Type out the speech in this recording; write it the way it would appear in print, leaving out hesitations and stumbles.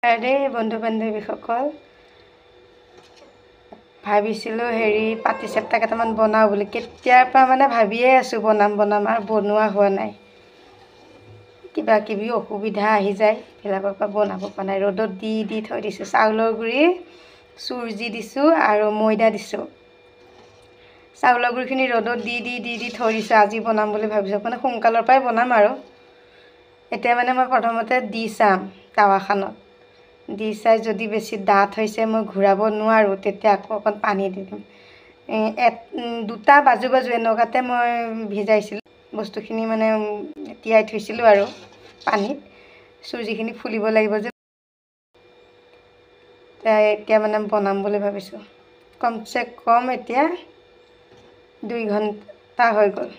আৰে বন্ধু বান্ধৱীসকল, ভাবিছিলোঁ পাটিচেপ্তা কেইটামান বনাওঁ বুলি। কেতিয়াৰ পৰা মানে ভাবিয়ে আছোঁ বনাম আৰু বনোৱা হোৱা নাই। কিবা কিবি অসুবিধা আহি যায়, সেইবিলাকৰ পৰা বনাব পৰা নাই। ৰ'দত দি থৈ দিছোঁ। চাউলৰ গুড়ি, চুজি দিছোঁ আৰু ময়দা দিছোঁ। চাউলৰ গুড়িখিনি ৰ'দত দি থৈ দিছোঁ। আজি বনাম বুলি ভাবিছোঁ, মানে সোনকালৰ পৰাই বনাম আৰু। এতিয়া মানে মই প্ৰথমতে দি চাম টাৱাখনত। দি চাই যদি বেছি ডাঠ হৈছে, মই ঘূৰাব নোৱাৰোঁ, তেতিয়া আকৌ অকণ পানী দি দিম। দুটা বাজু এনেকুৱাতে মই ভিজাইছিলোঁ বস্তুখিনি, মানে তিয়াই থৈছিলোঁ আৰু পানীত। চুজিখিনি ফুলিব লাগিব যে, এতিয়া মানে বনাম বুলি ভাবিছোঁ। কমচে কম এতিয়া 2 ঘণ্টা হৈ গ'ল।